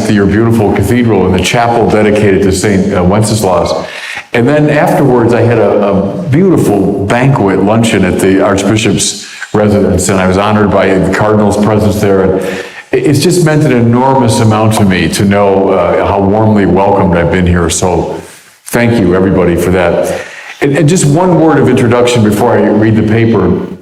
to your beautiful cathedral and the chapel dedicated to St. Wenceslaus. And then afterwards, I had a beautiful banquet luncheon at the Archbishop's residence, and I was honored by the Cardinal's presence there. And it's just meant an enormous amount to me to know how warmly welcomed I've been here. So thank you, everybody, for that. And just one word of introduction before I read the paper.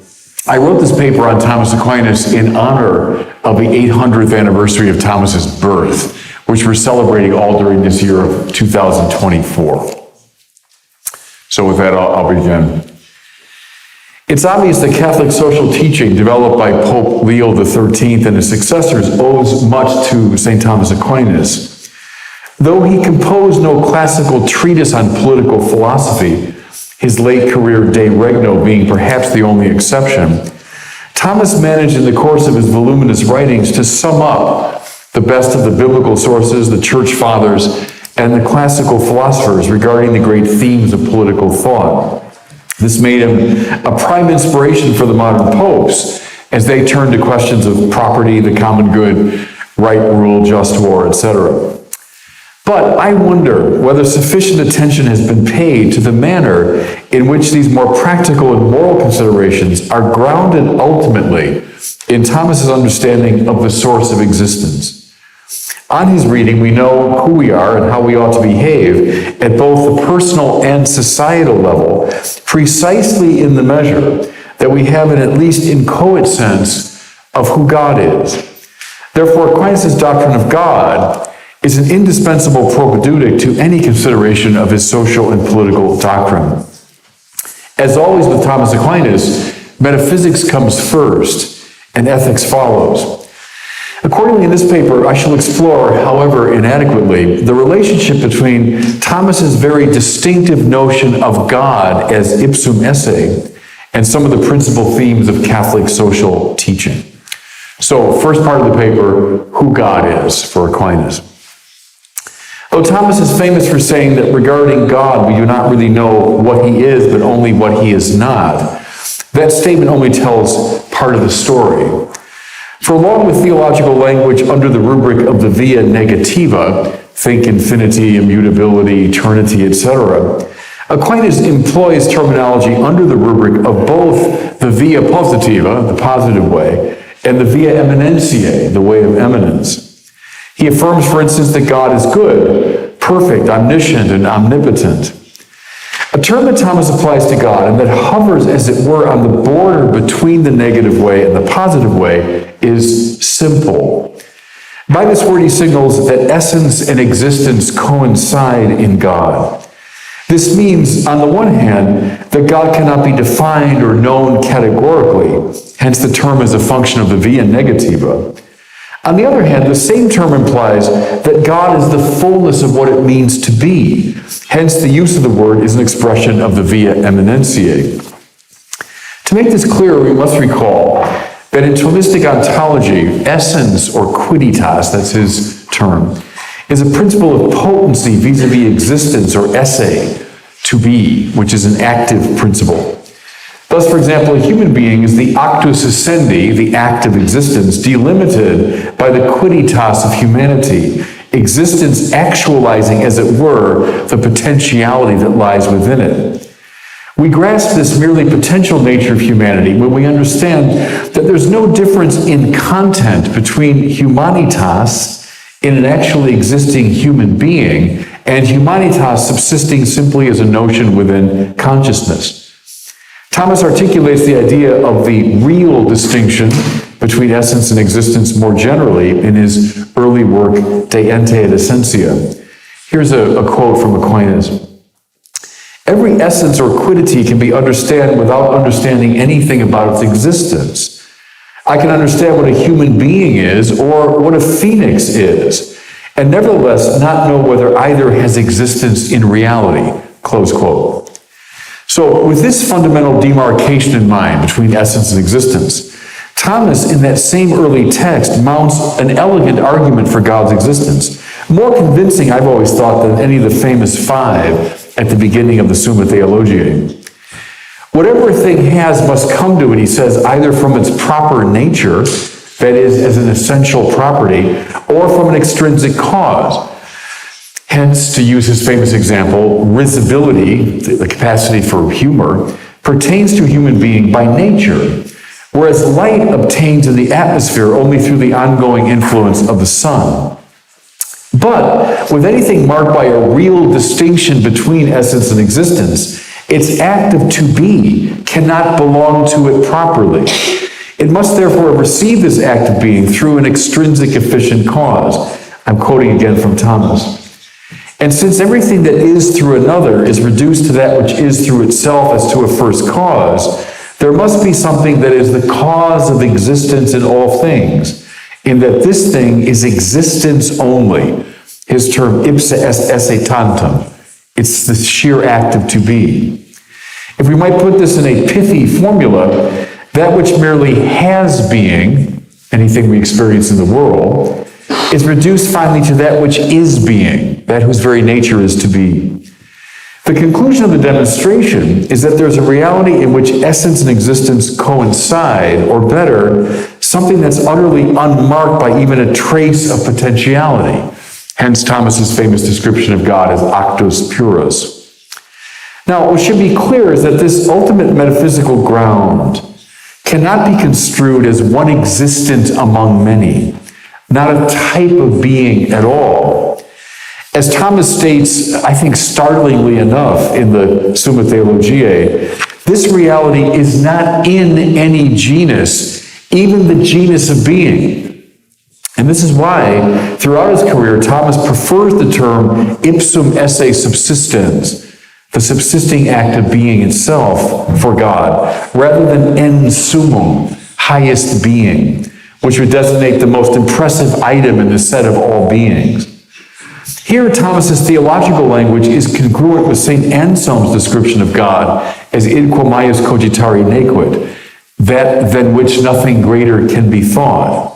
I wrote this paper on Thomas Aquinas in honor of the 800th anniversary of Thomas's birth, which we're celebrating all during this year of 2024. So with that, I'll begin. It's obvious that Catholic social teaching developed by Pope Leo XIII and his successors owes much to St. Thomas Aquinas. Though he composed no classical treatise on political philosophy, his late career De Regno being perhaps the only exception, Thomas managed in the course of his voluminous writings to sum up the best of the biblical sources, the church fathers, and the classical philosophers regarding the great themes of political thought. This made him a prime inspiration for the modern popes as they turned to questions of property, the common good, right rule, just war, etc. But I wonder whether sufficient attention has been paid to the manner in which these more practical and moral considerations are grounded ultimately in Thomas's understanding of the source of existence. On his reading, we know who we are and how we ought to behave at both the personal and societal level, precisely in the measure that we have an at least inchoate sense of who God is. Therefore, Aquinas' doctrine of God is an indispensable propedeutic to any consideration of his social and political doctrine. As always with Thomas Aquinas, metaphysics comes first and ethics follows. Accordingly, in this paper, I shall explore, however inadequately, the relationship between Thomas's very distinctive notion of God as Ipsum Esse and some of the principal themes of Catholic social teaching. So, first part of the paper, who God is for Aquinas. Though Thomas is famous for saying that regarding God, we do not really know what he is, but only what he is not, that statement only tells part of the story. For along with theological language under the rubric of the via negativa, think infinity, immutability, eternity, etc., Aquinas employs terminology under the rubric of both the via positiva, the positive way, and the via eminentiae, the way of eminence. He affirms, for instance, that God is good, perfect, omniscient, and omnipotent. A term that Thomas applies to God and that hovers, as it were, on the border between the negative way and the positive way is simple. By this word, he signals that essence and existence coincide in God. This means, on the one hand, that God cannot be defined or known categorically, hence the term is a function of the via negativa. On the other hand, the same term implies that God is the fullness of what it means to be. Hence, the use of the word is an expression of the via eminentiae. To make this clearer, we must recall that in Thomistic ontology, essence or quidditas, that's his term, is a principle of potency vis-a-vis existence or esse, to be, which is an active principle. Thus, for example, a human being is the actus essendi, the act of existence, delimited by the quidditas of humanity, existence actualizing, as it were, the potentiality that lies within it. We grasp this merely potential nature of humanity when we understand that there's no difference in content between humanitas in an actually existing human being and humanitas subsisting simply as a notion within consciousness. Thomas articulates the idea of the real distinction between essence and existence more generally in his early work, De Ente et Essentia. Here's a quote from Aquinas. Every essence or quiddity can be understood without understanding anything about its existence. I can understand what a human being is or what a phoenix is, and nevertheless not know whether either has existence in reality, close quote. So with this fundamental demarcation in mind between essence and existence, Thomas, in that same early text, mounts an elegant argument for God's existence, more convincing, I've always thought, than any of the famous five at the beginning of the Summa Theologiae. Whatever a thing has must come to it, he says, either from its proper nature, that is, as an essential property, or from an extrinsic cause. Hence, to use his famous example, risibility, the capacity for humor, pertains to a human being by nature, whereas light obtains in the atmosphere only through the ongoing influence of the sun. But with anything marked by a real distinction between essence and existence, its act of to be cannot belong to it properly. It must therefore receive this act of being through an extrinsic efficient cause. I'm quoting again from Thomas. And since everything that is through another is reduced to that which is through itself as to a first cause, there must be something that is the cause of existence in all things, in that this thing is existence only. His term, Ipsum Esse tantum. It's the sheer act of to be. If we might put this in a pithy formula, that which merely has being, anything we experience in the world, is reduced finally to that which is being, that whose very nature is to be. The conclusion of the demonstration is that there's a reality in which essence and existence coincide, or better, something that's utterly unmarked by even a trace of potentiality. Hence Thomas's famous description of God as actus purus. Now, what should be clear is that this ultimate metaphysical ground cannot be construed as one existent among many, not a type of being at all. As Thomas states, I think startlingly enough, in the Summa Theologiae, this reality is not in any genus, even the genus of being. And this is why, throughout his career, Thomas prefers the term ipsum esse subsistens, the subsisting act of being itself for God, rather than en summum, highest being, which would designate the most impressive item in the set of all beings. Here, Thomas's theological language is congruent with St. Anselm's description of God as id quo maius cogitari nequit, that than which nothing greater can be thought.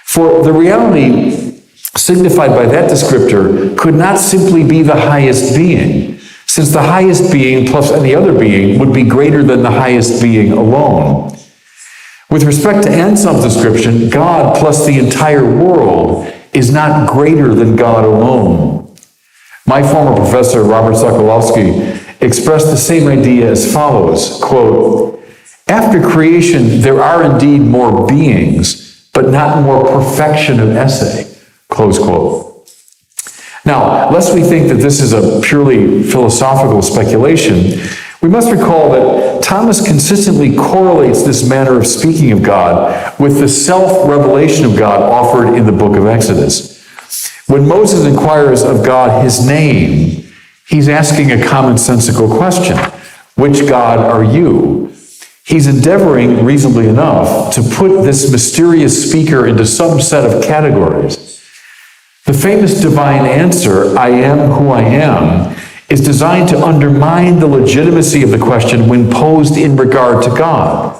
For the reality signified by that descriptor could not simply be the highest being, since the highest being plus any other being would be greater than the highest being alone. With respect to Anselm's description, God plus the entire world is not greater than God alone. My former professor, Robert Sokolowski, expressed the same idea as follows, quote, after creation, there are indeed more beings, but not more perfection of esse, close quote. Now, lest we think that this is a purely philosophical speculation, we must recall that Thomas consistently correlates this manner of speaking of God with the self-revelation of God offered in the book of Exodus. When Moses inquires of God his name, he's asking a commonsensical question. Which God are you? He's endeavoring, reasonably enough, to put this mysterious speaker into some set of categories. The famous divine answer, I am who I am, is designed to undermine the legitimacy of the question when posed in regard to God.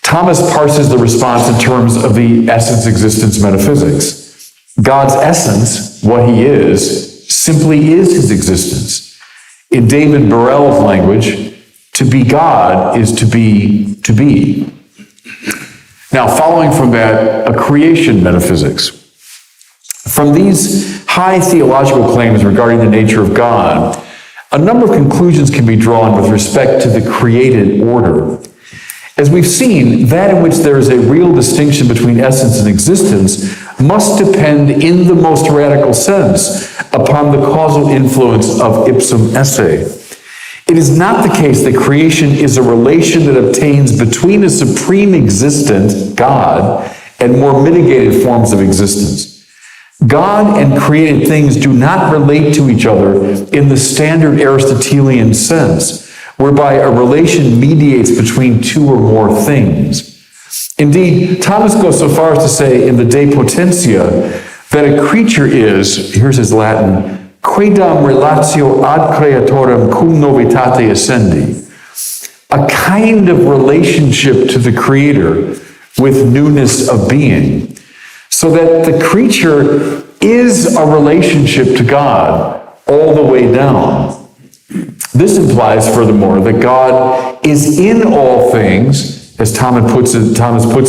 Thomas parses the response in terms of the essence-existence metaphysics. God's essence, what he is, simply is his existence. In David Burrell's language, to be God is to be to be. Now, following from that, a creation metaphysics. From these high theological claims regarding the nature of God, a number of conclusions can be drawn with respect to the created order. As we've seen, that in which there is a real distinction between essence and existence must depend in the most radical sense upon the causal influence of ipsum esse. It is not the case that creation is a relation that obtains between a supreme existent, God, and more mitigated forms of existence. God and created things do not relate to each other in the standard Aristotelian sense, whereby a relation mediates between two or more things. Indeed, Thomas goes so far as to say in the De Potentia that a creature is, here's his Latin, quaedam relatio ad creatorem cum novitate essendi, a kind of relationship to the Creator with newness of being, so that the creature is a relationship to God all the way down. This implies, furthermore, that God is in all things as Thomas puts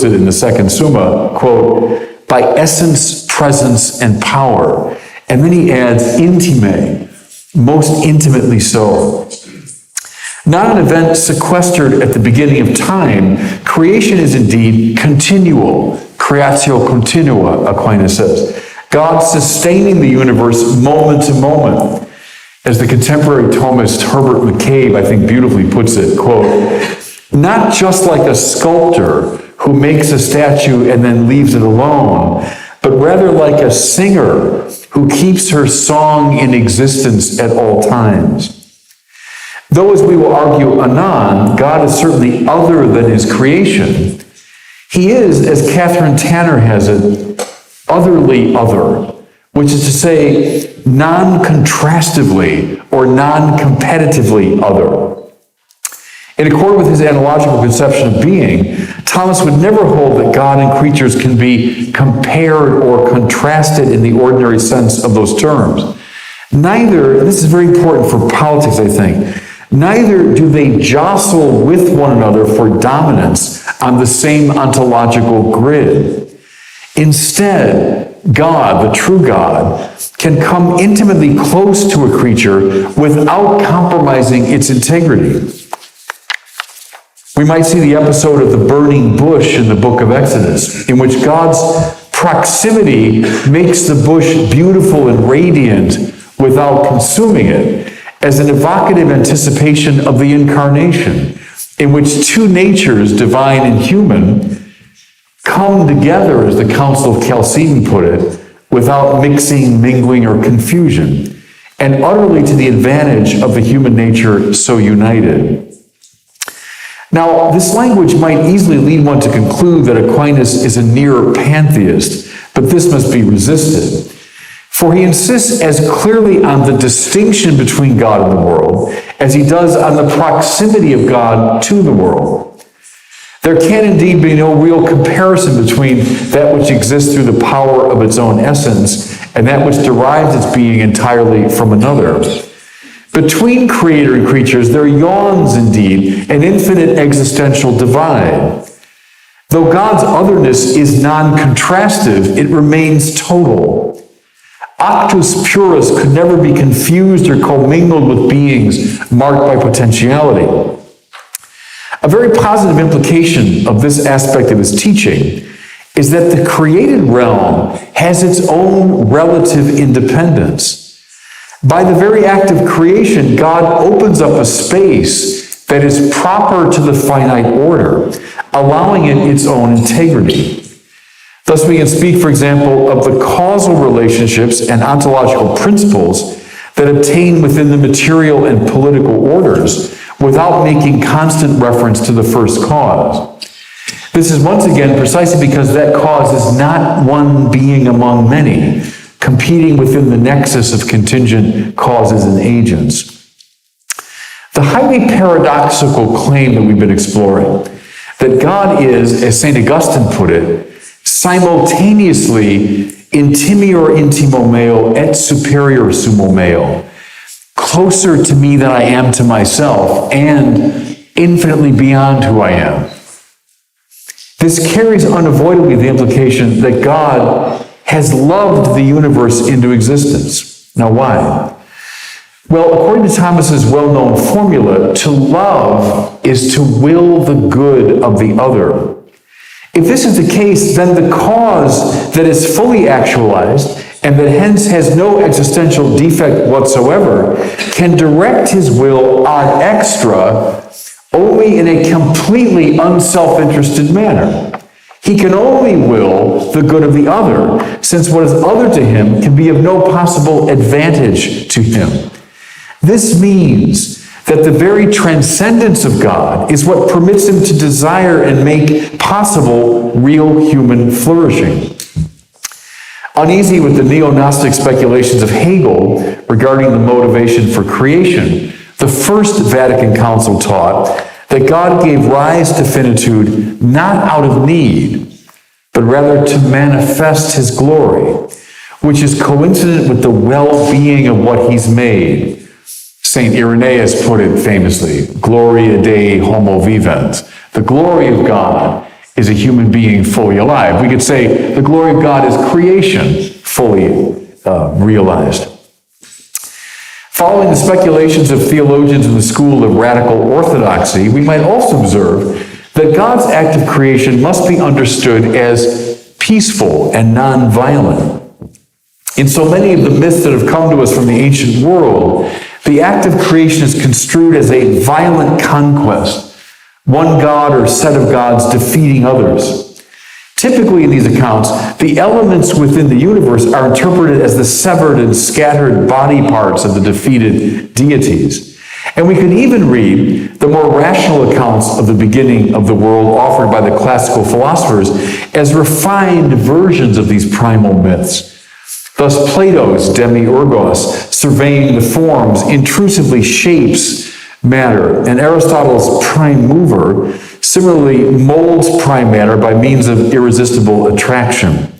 it in the second Summa, quote, by essence, presence, and power. And then he adds, intime, most intimately so. Not an event sequestered at the beginning of time, creation is indeed continual. Creatio continua, Aquinas says. God sustaining the universe moment to moment. As the contemporary Thomist Herbert McCabe, I think, beautifully puts it, quote, not just like a sculptor who makes a statue and then leaves it alone, but rather like a singer who keeps her song in existence at all times. Though, as we will argue anon, God is certainly other than his creation, he is, as Catherine Tanner has it, otherly other, which is to say, non-contrastively or non-competitively other. In accord with his analogical conception of being, Thomas would never hold that God and creatures can be compared or contrasted in the ordinary sense of those terms. Neither, this is very important for politics, I think, neither do they jostle with one another for dominance on the same ontological grid. Instead, God, the true God, can come intimately close to a creature without compromising its integrity. We might see the episode of the burning bush in the book of Exodus, in which God's proximity makes the bush beautiful and radiant without consuming it, as an evocative anticipation of the incarnation, in which two natures, divine and human, come together, as the Council of Chalcedon put it, without mixing, mingling, or confusion, and utterly to the advantage of the human nature so united. Now, this language might easily lead one to conclude that Aquinas is a near pantheist, but this must be resisted. For he insists as clearly on the distinction between God and the world as he does on the proximity of God to the world. There can indeed be no real comparison between that which exists through the power of its own essence and that which derives its being entirely from another. Between creator and creatures, there yawns indeed an infinite existential divide. Though God's otherness is non-contrastive, it remains total. Actus purus could never be confused or commingled with beings marked by potentiality. A very positive implication of this aspect of his teaching is that the created realm has its own relative independence. By the very act of creation, God opens up a space that is proper to the finite order, allowing it its own integrity. Thus, we can speak, for example, of the causal relationships and ontological principles that obtain within the material and political orders without making constant reference to the first cause. This is once again precisely because that cause is not one being among many, competing within the nexus of contingent causes and agents. The highly paradoxical claim that we've been exploring, that God is, as St. Augustine put it, simultaneously intimior intimo meo et superior sumo meo, closer to me than I am to myself, and infinitely beyond who I am. This carries unavoidably the implication that God has loved the universe into existence. Now, why? Well, according to Thomas's well-known formula, to love is to will the good of the other. If this is the case, then the cause that is fully actualized and that hence has no existential defect whatsoever can direct his will ad extra only in a completely unself-interested manner. He can only will the good of the other, since what is other to him can be of no possible advantage to him. This means that the very transcendence of God is what permits him to desire and make possible real human flourishing. Uneasy with the neo-Gnostic speculations of Hegel regarding the motivation for creation, the First Vatican Council taught that God gave rise to finitude not out of need, but rather to manifest his glory, which is coincident with the well-being of what he's made. St. Irenaeus put it famously, Gloria Dei homo vivens. The glory of God is a human being fully alive. We could say the glory of God is creation fully realized. Following the speculations of theologians in the school of radical orthodoxy, we might also observe that God's act of creation must be understood as peaceful and non-violent. In so many of the myths that have come to us from the ancient world, the act of creation is construed as a violent conquest, one god or set of gods defeating others. Typically in these accounts, the elements within the universe are interpreted as the severed and scattered body parts of the defeated deities. And we can even read the more rational accounts of the beginning of the world offered by the classical philosophers as refined versions of these primal myths. Thus, Plato's Demiurgos, surveying the forms, intrusively shapes matter, and Aristotle's prime mover similarly molds prime matter by means of irresistible attraction.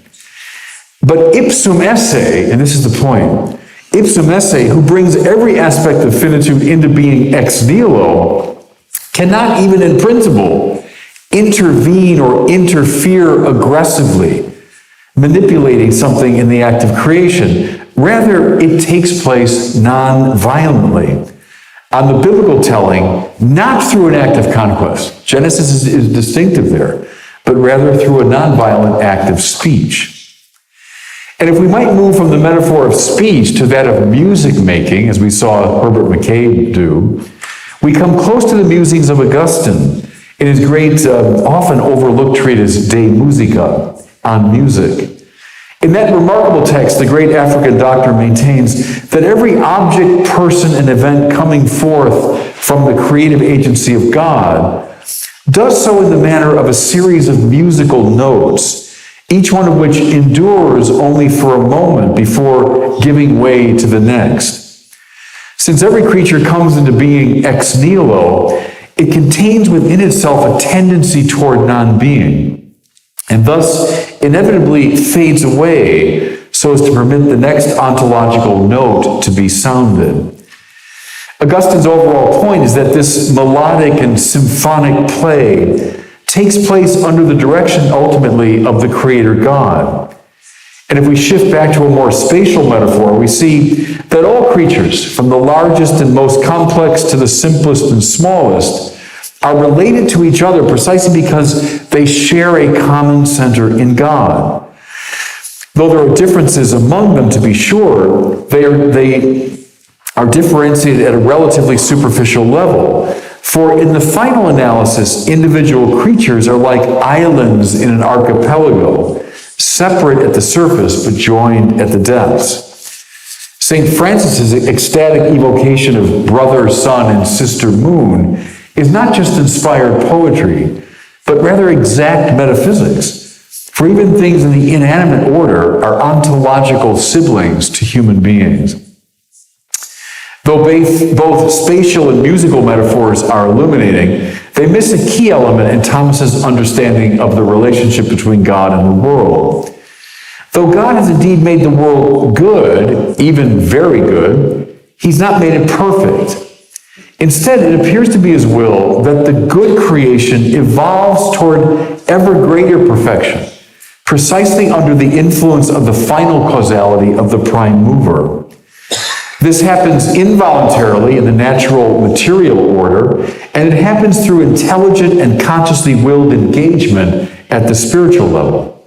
But Ipsum Esse, and this is the point, Ipsum Esse, who brings every aspect of finitude into being ex nihilo, cannot even in principle intervene or interfere aggressively, manipulating something in the act of creation. Rather, it takes place non-violently. On the biblical telling, not through an act of conquest. Genesis is distinctive there, but rather through a non-violent act of speech. And if we might move from the metaphor of speech to that of music making, as we saw Herbert McCabe do, we come close to the musings of Augustine in his great, often overlooked treatise, De Musica, on music. In that remarkable text, the great African doctor maintains that every object, person, and event coming forth from the creative agency of God does so in the manner of a series of musical notes, each one of which endures only for a moment before giving way to the next. Since every creature comes into being ex nihilo, it contains within itself a tendency toward non-being, and thus inevitably fades away so as to permit the next ontological note to be sounded. Augustine's overall point is that this melodic and symphonic play takes place under the direction ultimately of the Creator God. And if we shift back to a more spatial metaphor, we see that all creatures, from the largest and most complex to the simplest and smallest, are related to each other precisely because they share a common center in God. Though there are differences among them, to be sure, they are differentiated at a relatively superficial level. For in the final analysis, individual creatures are like islands in an archipelago, separate at the surface but joined at the depths. St. Francis's ecstatic evocation of brother sun and sister moon is not just inspired poetry, but rather exact metaphysics. For even things in the inanimate order are ontological siblings to human beings. Though both spatial and musical metaphors are illuminating, they miss a key element in Thomas's understanding of the relationship between God and the world. Though God has indeed made the world good, even very good, he's not made it perfect. Instead, it appears to be his will that the good creation evolves toward ever greater perfection, precisely under the influence of the final causality of the prime mover. This happens involuntarily in the natural material order, and it happens through intelligent and consciously willed engagement at the spiritual level.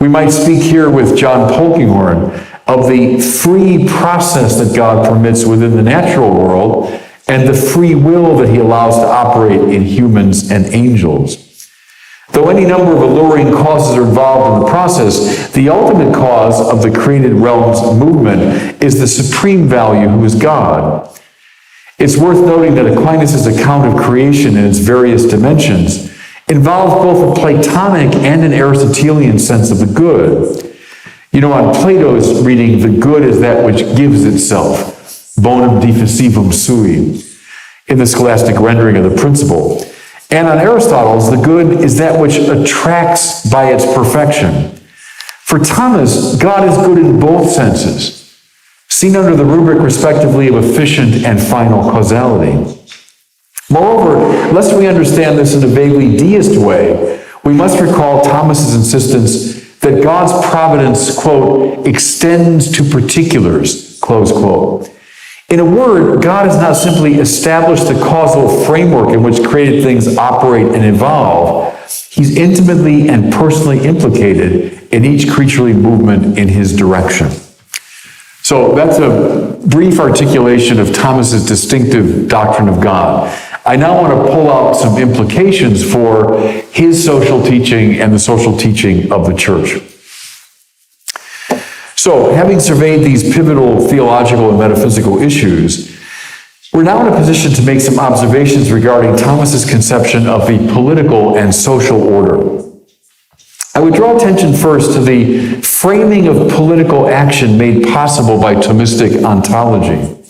We might speak here with John Polkinghorne of the free process that God permits within the natural world and the free will that he allows to operate in humans and angels. Though any number of alluring causes are involved in the process, the ultimate cause of the created realm's movement is the supreme value who is God. It's worth noting that Aquinas' account of creation in its various dimensions involves both a Platonic and an Aristotelian sense of the good. You know, on Plato's reading, the good is that which gives itself, bonum difficivum sui, in the scholastic rendering of the principle. And on Aristotle's, the good is that which attracts by its perfection. For Thomas, God is good in both senses. seen under the rubric, respectively, of efficient and final causality. Moreover, lest we understand this in a vaguely deist way, we must recall Thomas's insistence that God's providence, quote, extends to particulars, close quote. In a word, God has not simply established the causal framework in which created things operate and evolve. He's intimately and personally implicated in each creaturely movement in his direction. So that's a brief articulation of Thomas's distinctive doctrine of God. I now want to pull out some implications for his social teaching and the social teaching of the church. So, having surveyed these pivotal theological and metaphysical issues, we're now in a position to make some observations regarding Thomas's conception of the political and social order. I would draw attention first to the framing of political action made possible by Thomistic ontology.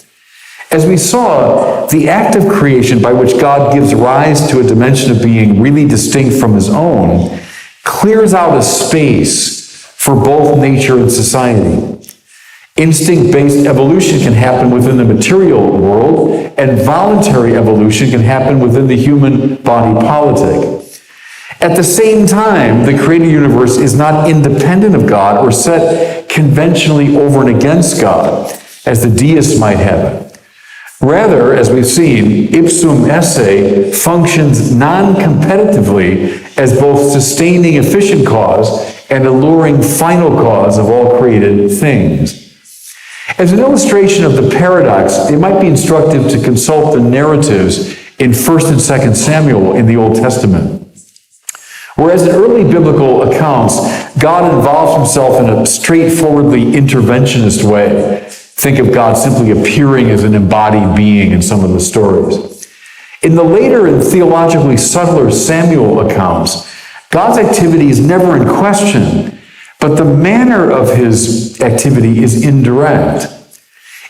As we saw, the act of creation by which God gives rise to a dimension of being really distinct from his own clears out a space for both nature and society. Instinct-based evolution can happen within the material world, and voluntary evolution can happen within the human body politic. At the same time, the created universe is not independent of God or set conventionally over and against God, as the deists might have it. Rather, as we've seen, Ipsum Esse functions non-competitively as both sustaining efficient cause and alluring final cause of all created things. As an illustration of the paradox, it might be instructive to consult the narratives in 1st and 2nd Samuel in the Old Testament. Whereas in early biblical accounts, God involves himself in a straightforwardly interventionist way. Think of God simply appearing as an embodied being in some of the stories. In the later and theologically subtler Samuel accounts, God's activity is never in question, but the manner of his activity is indirect.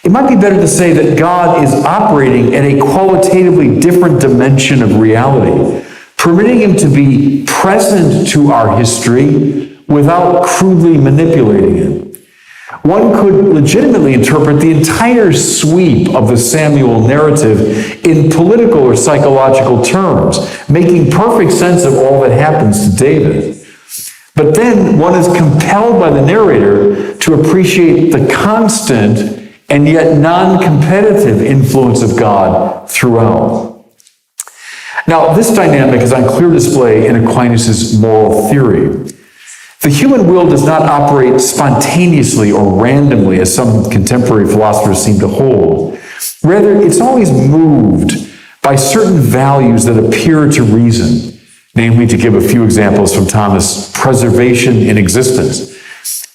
It might be better to say that God is operating at a qualitatively different dimension of reality, permitting him to be present to our history without crudely manipulating it. One could legitimately interpret the entire sweep of the Samuel narrative in political or psychological terms, making perfect sense of all that happens to David. But then one is compelled by the narrator to appreciate the constant and yet non-competitive influence of God throughout. Now, this dynamic is on clear display in Aquinas' moral theory. The human will does not operate spontaneously or randomly, as some contemporary philosophers seem to hold. Rather, it's always moved by certain values that appear to reason, namely, to give a few examples from Thomas, preservation in existence,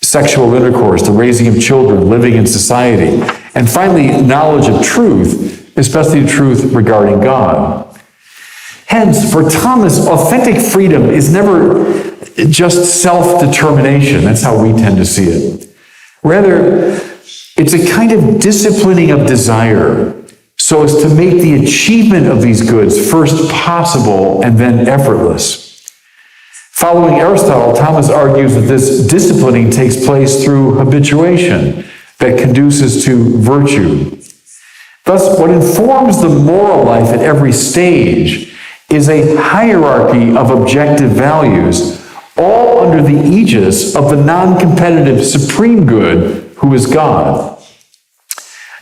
sexual intercourse, the raising of children, living in society, and finally, knowledge of truth, especially truth regarding God. Hence, for Thomas, authentic freedom is never just self-determination. That's how we tend to see it. Rather, it's a kind of disciplining of desire so as to make the achievement of these goods first possible and then effortless. Following Aristotle, Thomas argues that this disciplining takes place through habituation that conduces to virtue. Thus, what informs the moral life at every stage is a hierarchy of objective values, all under the aegis of the non-competitive supreme good, who is God.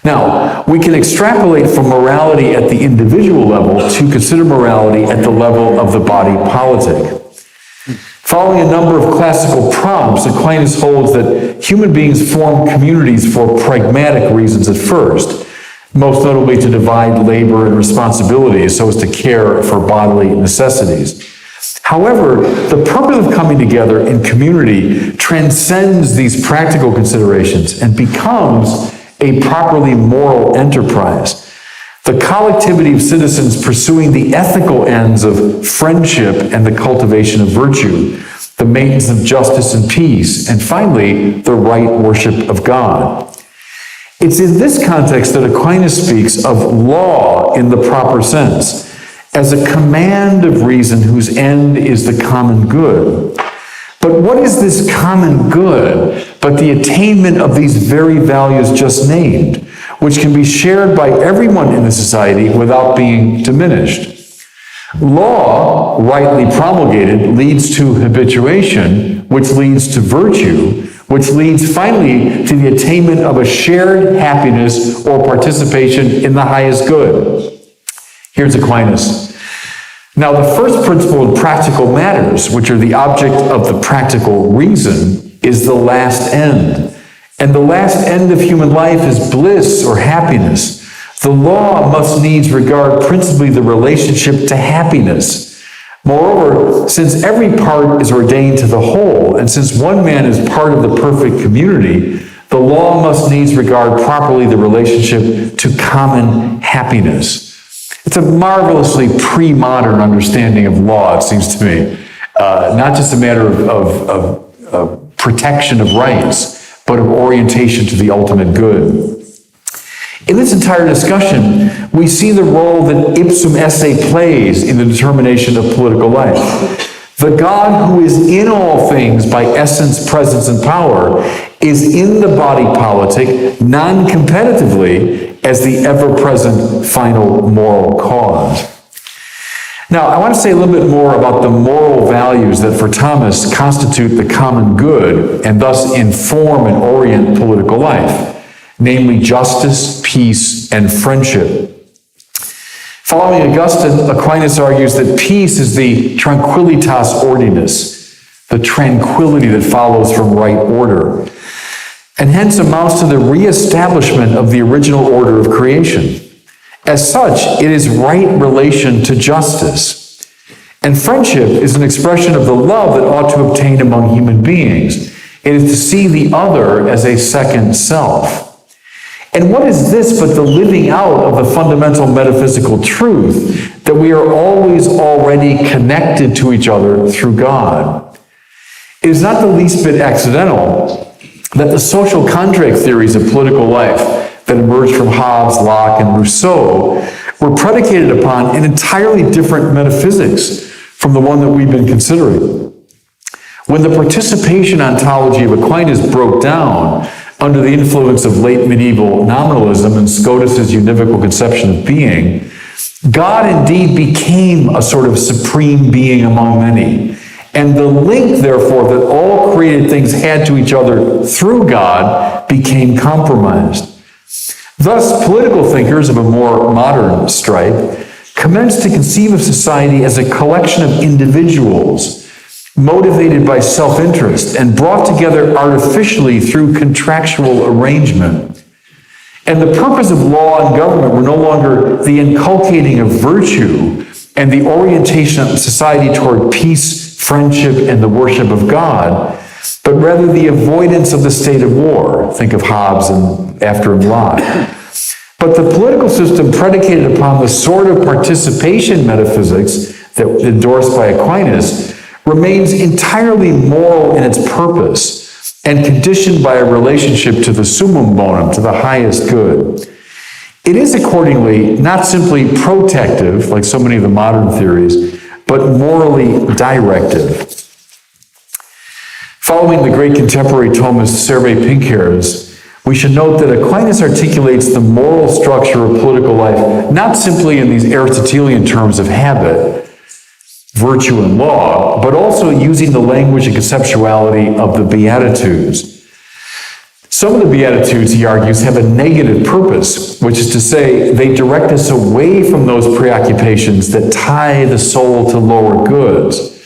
Now, we can extrapolate from morality at the individual level to consider morality at the level of the body politic. Following a number of classical prompts, Aquinas holds that human beings form communities for pragmatic reasons at first, most notably to divide labor and responsibilities so as to care for bodily necessities. However, the purpose of coming together in community transcends these practical considerations and becomes a properly moral enterprise. The collectivity of citizens pursuing the ethical ends of friendship and the cultivation of virtue, the maintenance of justice and peace, and finally, the right worship of God. It's in this context that Aquinas speaks of law in the proper sense, as a command of reason whose end is the common good. But what is this common good but the attainment of these very values just named, which can be shared by everyone in the society without being diminished. Law, rightly promulgated, leads to habituation, which leads to virtue, which leads finally to the attainment of a shared happiness or participation in the highest good. Here's Aquinas. Now, the first principle in practical matters, which are the object of the practical reason, is the last end. And the last end of human life is bliss or happiness. The law must needs regard principally the relationship to happiness. Moreover, since every part is ordained to the whole, and since one man is part of the perfect community, the law must needs regard properly the relationship to common happiness. It's a marvelously pre-modern understanding of law, it seems to me. Not just a matter of protection of rights, but of orientation to the ultimate good. In this entire discussion, we see the role that Ipsum Esse plays in the determination of political life. The God who is in all things by essence, presence, and power is in the body politic non-competitively as the ever-present final moral cause. Now, I want to say a little bit more about the moral values that for Thomas constitute the common good and thus inform and orient political life, namely justice, peace, and friendship. Following Augustine, Aquinas argues that peace is the tranquillitas ordinis, the tranquility that follows from right order, and hence amounts to the reestablishment of the original order of creation. As such, it is right relation to justice. And friendship is an expression of the love that ought to obtain among human beings. It is to see the other as a second self. And what is this but the living out of the fundamental metaphysical truth that we are always already connected to each other through God? It is not the least bit accidental that the social contract theories of political life that emerged from Hobbes, Locke, and Rousseau were predicated upon an entirely different metaphysics from the one that we've been considering. When the participation ontology of Aquinas broke down under the influence of late medieval nominalism and Scotus's univocal conception of being, God indeed became a sort of supreme being among many. And the link, therefore, that all created things had to each other through God became compromised. Thus, political thinkers of a more modern stripe commenced to conceive of society as a collection of individuals motivated by self-interest and brought together artificially through contractual arrangement. And the purpose of law and government were no longer the inculcating of virtue and the orientation of society toward peace, friendship, and the worship of God, but rather the avoidance of the state of war. Think of Hobbes and after him Locke. But the political system predicated upon the sort of participation metaphysics that endorsed by Aquinas remains entirely moral in its purpose and conditioned by a relationship to the summum bonum, to the highest good. It is accordingly not simply protective, like so many of the modern theories, but morally directive. Following the great contemporary Thomist Serve Pinckaers, we should note that Aquinas articulates the moral structure of political life not simply in these Aristotelian terms of habit, virtue, and law, but also using the language and conceptuality of the Beatitudes. Some of the Beatitudes, he argues, have a negative purpose, which is to say, they direct us away from those preoccupations that tie the soul to lower goods.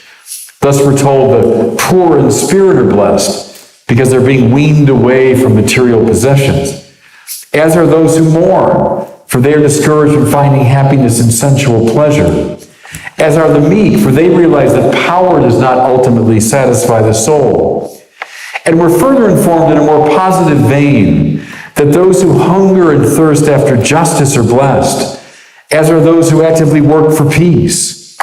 Thus, we're told the poor in spirit are blessed because they're being weaned away from material possessions, as are those who mourn, for they are discouraged from finding happiness in sensual pleasure, as are the meek, for they realize that power does not ultimately satisfy the soul. And we're further informed in a more positive vein that those who hunger and thirst after justice are blessed, as are those who actively work for peace.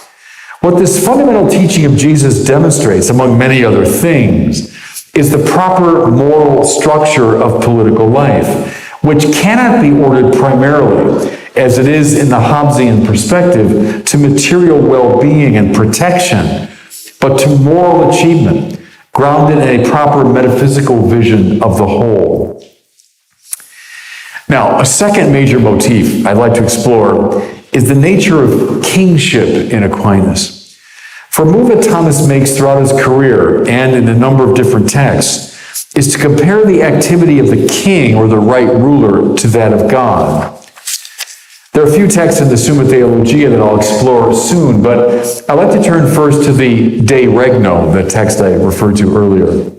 What this fundamental teaching of Jesus demonstrates, among many other things, is the proper moral structure of political life, which cannot be ordered primarily, as it is in the Hobbesian perspective, to material well-being and protection, but to moral achievement, grounded in a proper metaphysical vision of the whole. Now, a second major motif I'd like to explore is the nature of kingship in Aquinas. For a move that Thomas makes throughout his career and in a number of different texts is to compare the activity of the king or the right ruler to that of God. There are a few texts in the Summa Theologia that I'll explore soon, but I'd like to turn first to the De Regno, the text I referred to earlier.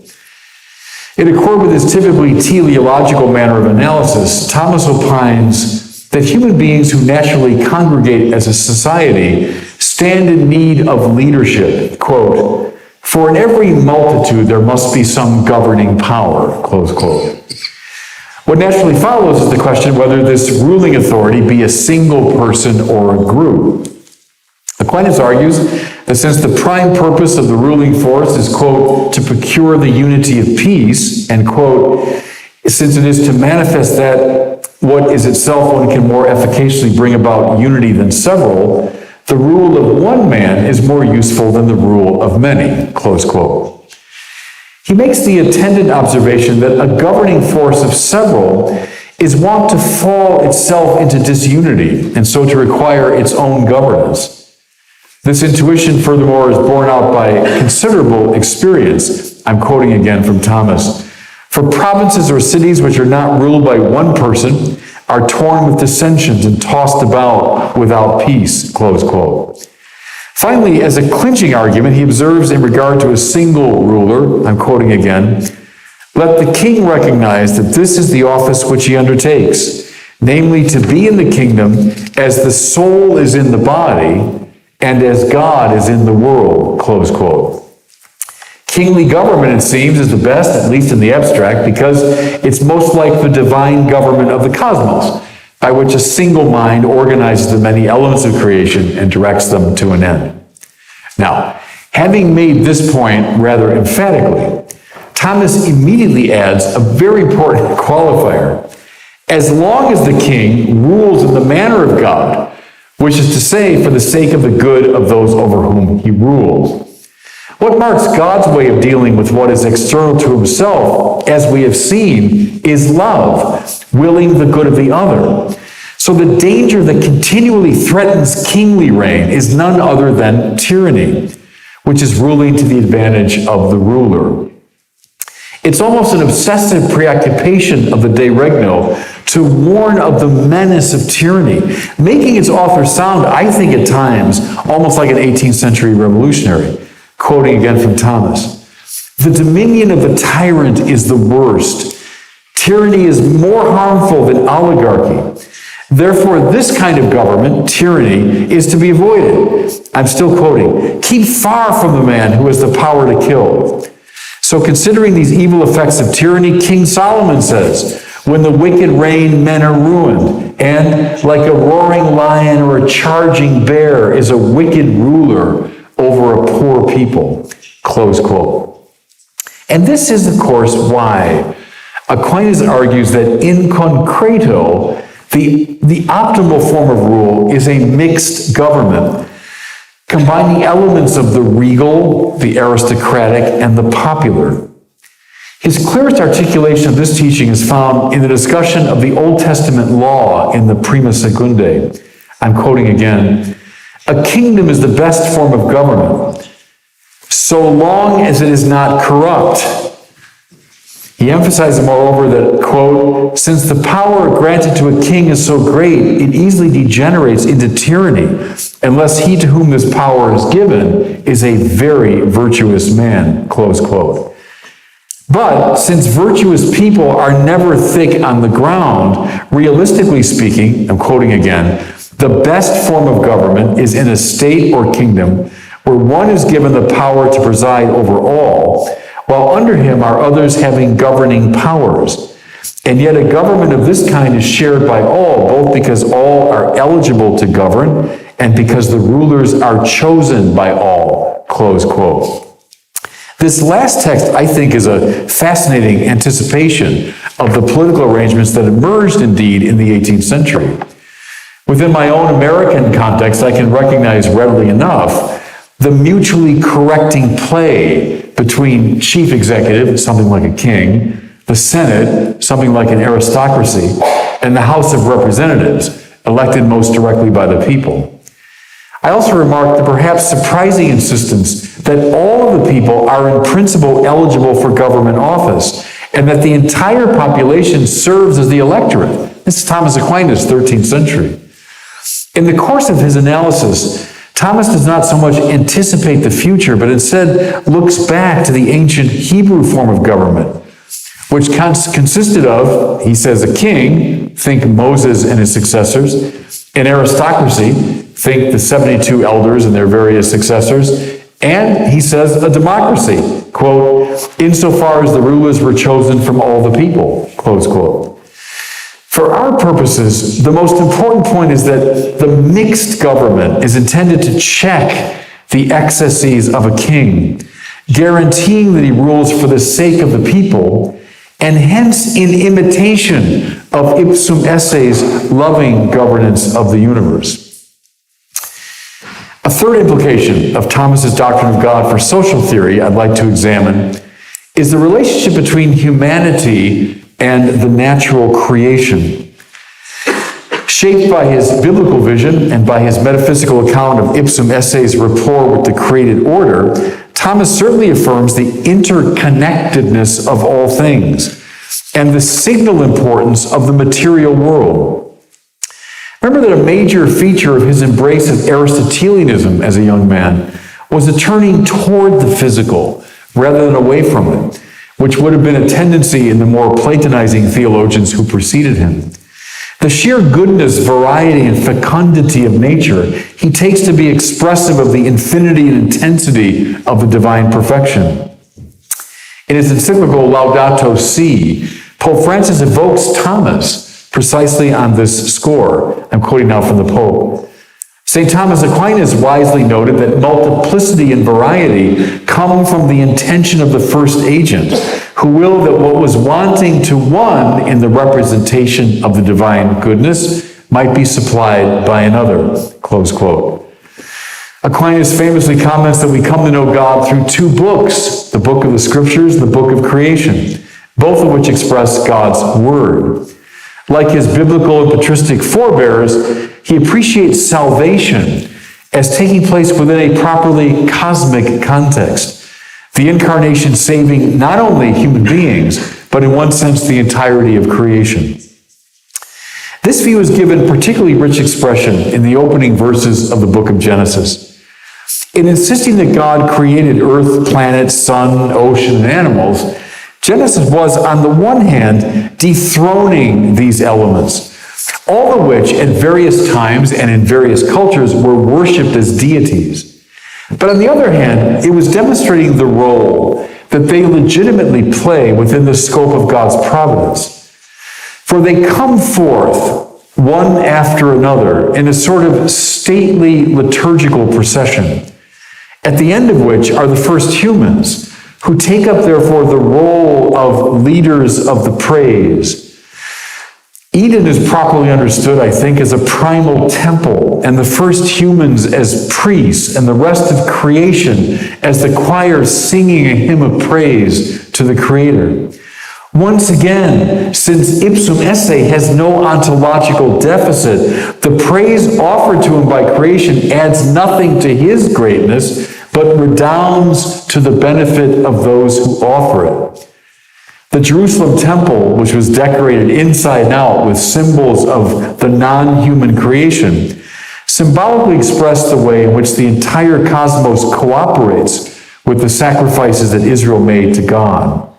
In accord with his typically teleological manner of analysis, Thomas opines that human beings who naturally congregate as a society stand in need of leadership. Quote, "For in every multitude there must be some governing power," close quote. What naturally follows is the question whether this ruling authority be a single person or a group. Aquinas argues that since the prime purpose of the ruling force is, quote, "to procure the unity of peace," and, quote, "since it is to manifest that what is itself one can more efficaciously bring about unity than several, the rule of one man is more useful than the rule of many," close quote. He makes the attendant observation that a governing force of several is wont to fall itself into disunity, and so to require its own governance. This intuition, furthermore, is borne out by considerable experience. I'm quoting again from Thomas. "For provinces or cities which are not ruled by one person are torn with dissensions and tossed about without peace," close quote. Finally, as a clinching argument, he observes in regard to a single ruler, I'm quoting again, "Let the king recognize that this is the office which he undertakes, namely to be in the kingdom as the soul is in the body and as God is in the world," close quote. Kingly government, it seems, is the best, at least in the abstract, because it's most like the divine government of the cosmos, by which a single mind organizes the many elements of creation and directs them to an end. Now, having made this point rather emphatically, Thomas immediately adds a very important qualifier. As long as the king rules in the manner of God, which is to say, for the sake of the good of those over whom he rules. What marks God's way of dealing with what is external to himself, as we have seen, is love, willing the good of the other. So the danger that continually threatens kingly reign is none other than tyranny, which is ruling to the advantage of the ruler. It's almost an obsessive preoccupation of the De Regno to warn of the menace of tyranny, making its author sound, I think at times, almost like an 18th century revolutionary. Quoting again from Thomas, "The dominion of the tyrant is the worst. Tyranny is more harmful than oligarchy. Therefore, this kind of government, tyranny, is to be avoided." I'm still quoting, "Keep far from the man who has the power to kill." So considering these evil effects of tyranny, King Solomon says, "When the wicked reign, men are ruined. And like a roaring lion or a charging bear is a wicked ruler over a poor people," close quote. And this is, of course, why Aquinas argues that in concreto, the optimal form of rule is a mixed government, combining elements of the regal, the aristocratic, and the popular. His clearest articulation of this teaching is found in the discussion of the Old Testament law in the Prima Secundae. I'm quoting again, "A kingdom is the best form of government, so long as it is not corrupt." He emphasizes, moreover, that, quote, "Since the power granted to a king is so great, it easily degenerates into tyranny, unless he to whom this power is given is a very virtuous man," close quote. But since virtuous people are never thick on the ground, realistically speaking, I'm quoting again, the best form of government is in a state or kingdom where one is given the power to preside over all, while under him are others having governing powers. And yet a government of this kind is shared by all, both because all are eligible to govern and because the rulers are chosen by all, close quote. This last text, I think, is a fascinating anticipation of the political arrangements that emerged, indeed, in the 18th century. Within my own American context, I can recognize readily enough the mutually correcting play between chief executive, something like a king, the Senate, something like an aristocracy, and the House of Representatives, elected most directly by the people. I also remarked the perhaps surprising insistence that all of the people are in principle eligible for government office, and that the entire population serves as the electorate. This is Thomas Aquinas, 13th century. In the course of his analysis, Thomas does not so much anticipate the future, but instead looks back to the ancient Hebrew form of government, which consisted of, he says, a king, think Moses and his successors, an aristocracy, think the 72 elders and their various successors, and he says a democracy, quote, insofar as the rulers were chosen from all the people, close quote. For our purposes, the most important point is that the mixed government is intended to check the excesses of a king, guaranteeing that he rules for the sake of the people, and hence in imitation of Ipsum Esse's loving governance of the universe. A third implication of Thomas's doctrine of God for social theory I'd like to examine is the relationship between humanity and the natural creation. Shaped by his biblical vision and by his metaphysical account of Ipsum Esse's rapport with the created order, Thomas certainly affirms the interconnectedness of all things and the signal importance of the material world. Remember that a major feature of his embrace of Aristotelianism as a young man was a turning toward the physical rather than away from it, which would have been a tendency in the more Platonizing theologians who preceded him. The sheer goodness, variety, and fecundity of nature he takes to be expressive of the infinity and intensity of the divine perfection. In his encyclical Laudato Si, Pope Francis evokes Thomas precisely on this score. I'm quoting now from the Pope. St. Thomas Aquinas wisely noted that multiplicity and variety come from the intention of the first agent, who willed that what was wanting to one in the representation of the divine goodness might be supplied by another, close quote. Aquinas famously comments that we come to know God through two books, the book of the Scriptures and the book of creation, both of which express God's word. Like his biblical and patristic forebears, he appreciates salvation as taking place within a properly cosmic context, the incarnation saving not only human beings, but in one sense the entirety of creation. This view is given particularly rich expression in the opening verses of the book of Genesis. In insisting that God created earth, planets, sun, ocean, and animals, Genesis was, on the one hand, dethroning these elements, all of which at various times and in various cultures were worshipped as deities. But on the other hand, it was demonstrating the role that they legitimately play within the scope of God's providence. For they come forth, one after another, in a sort of stately liturgical procession, at the end of which are the first humans, who take up, therefore, the role of leaders of the praise. Eden is properly understood, I think, as a primal temple, and the first humans as priests, and the rest of creation as the choir singing a hymn of praise to the Creator. Once again, since Ipsum Esse has no ontological deficit, the praise offered to him by creation adds nothing to his greatness, but redounds to the benefit of those who offer it. The Jerusalem temple, which was decorated inside and out with symbols of the non-human creation, symbolically expressed the way in which the entire cosmos cooperates with the sacrifices that Israel made to God.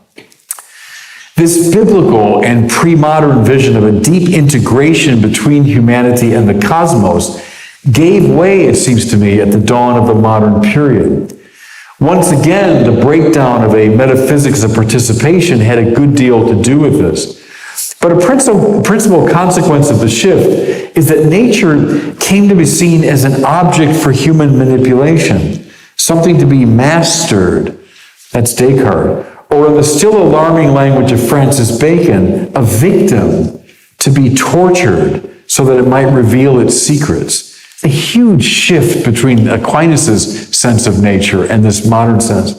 This biblical and pre-modern vision of a deep integration between humanity and the cosmos gave way, it seems to me, at the dawn of the modern period. Once again, the breakdown of a metaphysics of participation had a good deal to do with this. But a principal consequence of the shift is that nature came to be seen as an object for human manipulation, something to be mastered, that's Descartes, or in the still alarming language of Francis Bacon, a victim to be tortured so that it might reveal its secrets. A huge shift between Aquinas' sense of nature and this modern sense.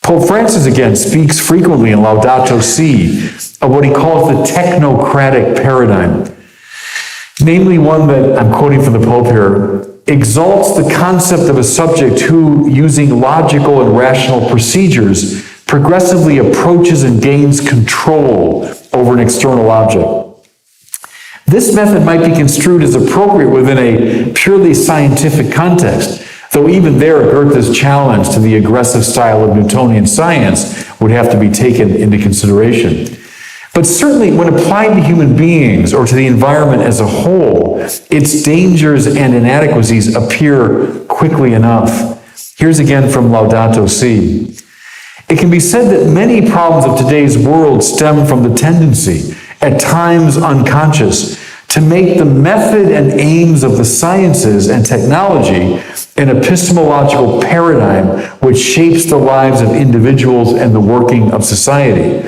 Pope Francis, again, speaks frequently in Laudato Si of what he calls the technocratic paradigm, namely one that, I'm quoting from the Pope here, exalts the concept of a subject who, using logical and rational procedures, progressively approaches and gains control over an external object. This method might be construed as appropriate within a purely scientific context, though even there Goethe's challenge to the aggressive style of Newtonian science would have to be taken into consideration. But certainly when applied to human beings or to the environment as a whole, its dangers and inadequacies appear quickly enough. Here's again from Laudato Si. It can be said that many problems of today's world stem from the tendency, at times unconscious, to make the method and aims of the sciences and technology an epistemological paradigm which shapes the lives of individuals and the working of society.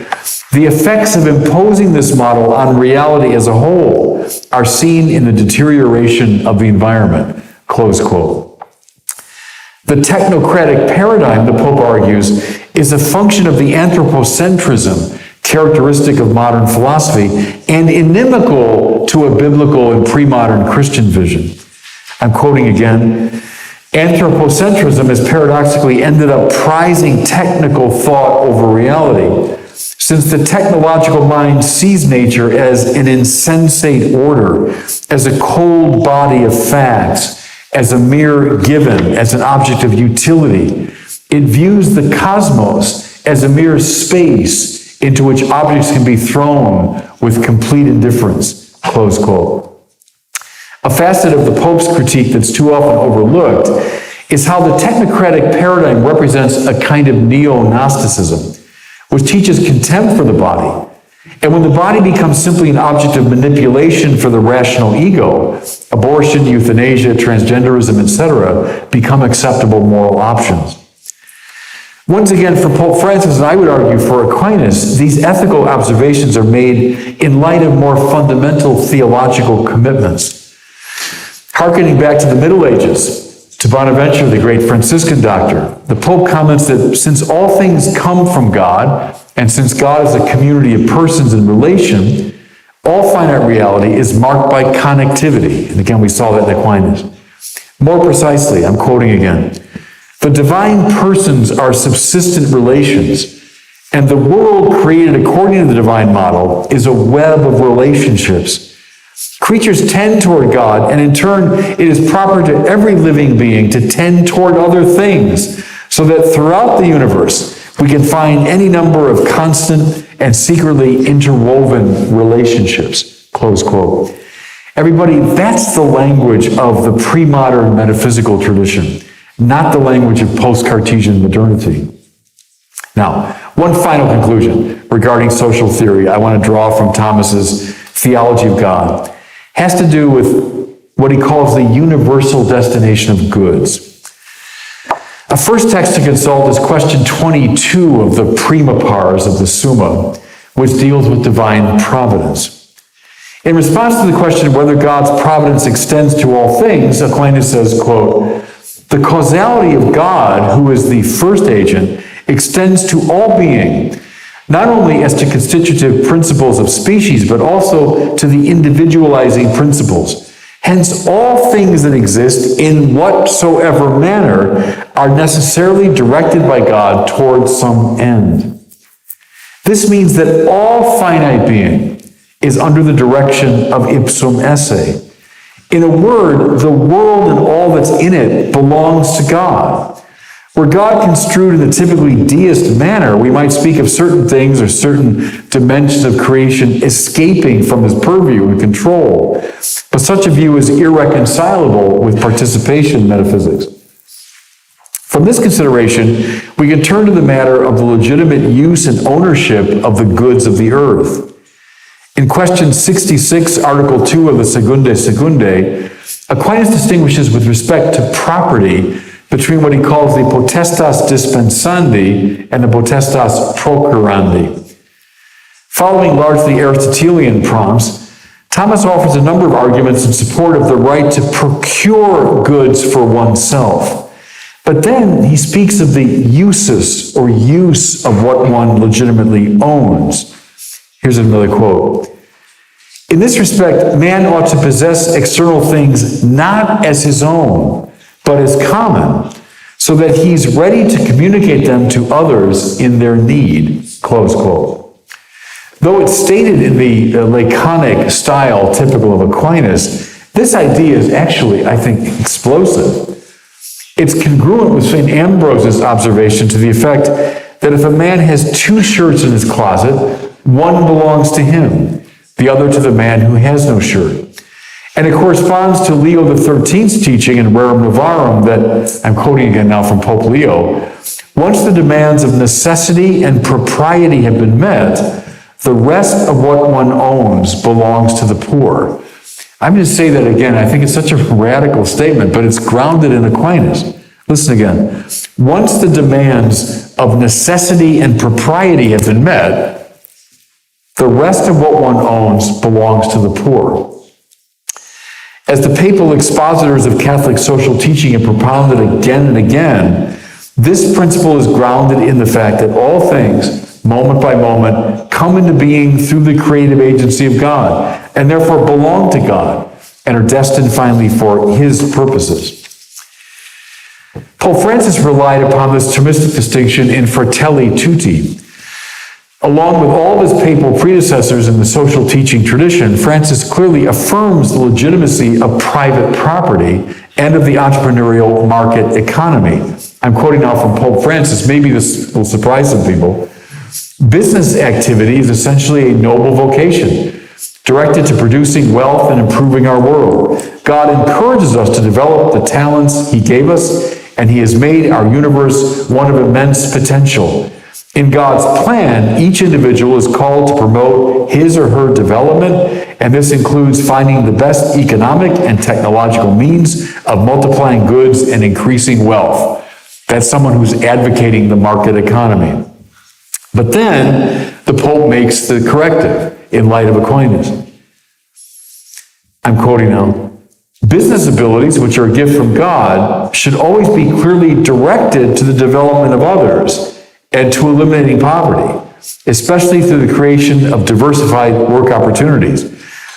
The effects of imposing this model on reality as a whole are seen in the deterioration of the environment. Close quote. The technocratic paradigm, the Pope argues, is a function of the anthropocentrism characteristic of modern philosophy and inimical to a biblical and pre-modern Christian vision. I'm quoting again. Anthropocentrism has paradoxically ended up prizing technical thought over reality, since the technological mind sees nature as an insensate order, as a cold body of facts, as a mere given, as an object of utility. It views the cosmos as a mere space into which objects can be thrown with complete indifference. Close quote. A facet of the Pope's critique that's too often overlooked is how the technocratic paradigm represents a kind of neo-Gnosticism, which teaches contempt for the body. And when the body becomes simply an object of manipulation for the rational ego, abortion, euthanasia, transgenderism, etc., become acceptable moral options. Once again, for Pope Francis, and I would argue for Aquinas, these ethical observations are made in light of more fundamental theological commitments. Harkening back to the Middle Ages, to Bonaventure, the great Franciscan doctor, the Pope comments that since all things come from God, and since God is a community of persons in relation, all finite reality is marked by connectivity. And again, we saw that in Aquinas. More precisely, I'm quoting again, the divine persons are subsistent relations, and the world created according to the divine model is a web of relationships. Creatures tend toward God, and in turn, it is proper to every living being to tend toward other things, so that throughout the universe, we can find any number of constant and secretly interwoven relationships. Close quote. Everybody, that's the language of the pre-modern metaphysical tradition, not the language of post-Cartesian modernity. Now, one final conclusion regarding social theory I want to draw from Thomas's theology of God has to do with what he calls the universal destination of goods. A first text to consult is question 22 of the prima pars of the Summa, which deals with divine providence. In response to the question of whether God's providence extends to all things, Aquinas says, quote, the causality of God, who is the first agent, extends to all being, not only as to constitutive principles of species, but also to the individualizing principles. Hence, all things that exist in whatsoever manner are necessarily directed by God towards some end. This means that all finite being is under the direction of Ipsum Esse. In a word, the world and all that's in it belongs to God. Were God construed in the typically deist manner, we might speak of certain things or certain dimensions of creation escaping from his purview and control. But such a view is irreconcilable with participation metaphysics. From this consideration, we can turn to the matter of the legitimate use and ownership of the goods of the earth. In question 66, Article 2 of the Secundae, Aquinas distinguishes with respect to property between what he calls the potestas dispensandi and the potestas procurandi. Following largely Aristotelian prompts, Thomas offers a number of arguments in support of the right to procure goods for oneself. But then he speaks of the usus or use of what one legitimately owns. Here's another quote. In this respect, man ought to possess external things not as his own, but as common, so that he's ready to communicate them to others in their need, close quote. Though it's stated in the laconic style typical of Aquinas, this idea is actually, I think, explosive. It's congruent with St. Ambrose's observation to the effect that if a man has 2 shirts in his closet, one belongs to him, the other to the man who has no shirt. And it corresponds to Leo XIII's teaching in Rerum Novarum that, I'm quoting again now from Pope Leo, once the demands of necessity and propriety have been met, the rest of what one owns belongs to the poor. I'm going to say that again. I think it's such a radical statement, but it's grounded in Aquinas. Listen again. Once the demands of necessity and propriety have been met, the rest of what one owns belongs to the poor. As the papal expositors of Catholic social teaching have propounded again and again, this principle is grounded in the fact that all things, moment by moment, come into being through the creative agency of God, and therefore belong to God, and are destined finally for His purposes. Pope Francis relied upon this Thomistic distinction in Fratelli Tutti. Along with all of his papal predecessors in the social teaching tradition, Francis clearly affirms the legitimacy of private property and of the entrepreneurial market economy. I'm quoting now from Pope Francis. Maybe this will surprise some people. Business activity is essentially a noble vocation, directed to producing wealth and improving our world. God encourages us to develop the talents He gave us, and He has made our universe one of immense potential. In God's plan, each individual is called to promote his or her development, and this includes finding the best economic and technological means of multiplying goods and increasing wealth. That's someone who's advocating the market economy. But then the Pope makes the corrective in light of Aquinas. I'm quoting now. Business abilities, which are a gift from God, should always be clearly directed to the development of others and to eliminating poverty, especially through the creation of diversified work opportunities.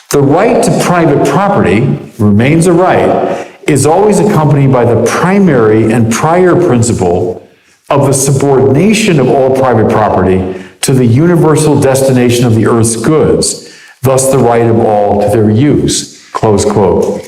The right to private property remains a right, is always accompanied by the primary and prior principle of the subordination of all private property to the universal destination of the earth's goods, thus the right of all to their use, close quote.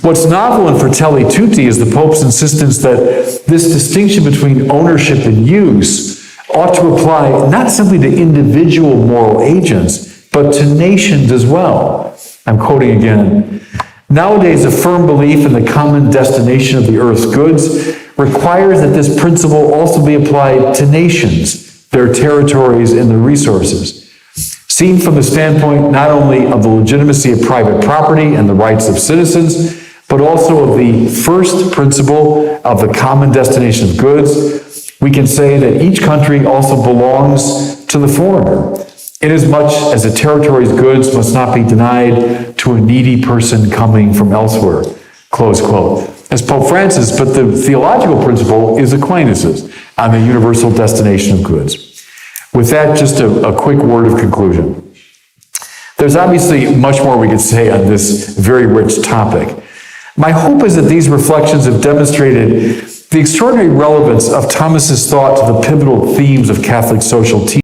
What's novel in Fratelli Tutti is the Pope's insistence that this distinction between ownership and use ought to apply not simply to individual moral agents, but to nations as well. I'm quoting again. Nowadays, a firm belief in the common destination of the earth's goods requires that this principle also be applied to nations, their territories, and their resources. Seen from the standpoint not only of the legitimacy of private property and the rights of citizens, but also of the first principle of the common destination of goods, we can say that each country also belongs to the foreigner, inasmuch as the territory's goods must not be denied to a needy person coming from elsewhere, close quote. As Pope Francis, but the theological principle is Aquinas's on the universal destination of goods. With that, just a quick word of conclusion. There's obviously much more we could say on this very rich topic. My hope is that these reflections have demonstrated the extraordinary relevance of Thomas's thought to the pivotal themes of Catholic social teaching.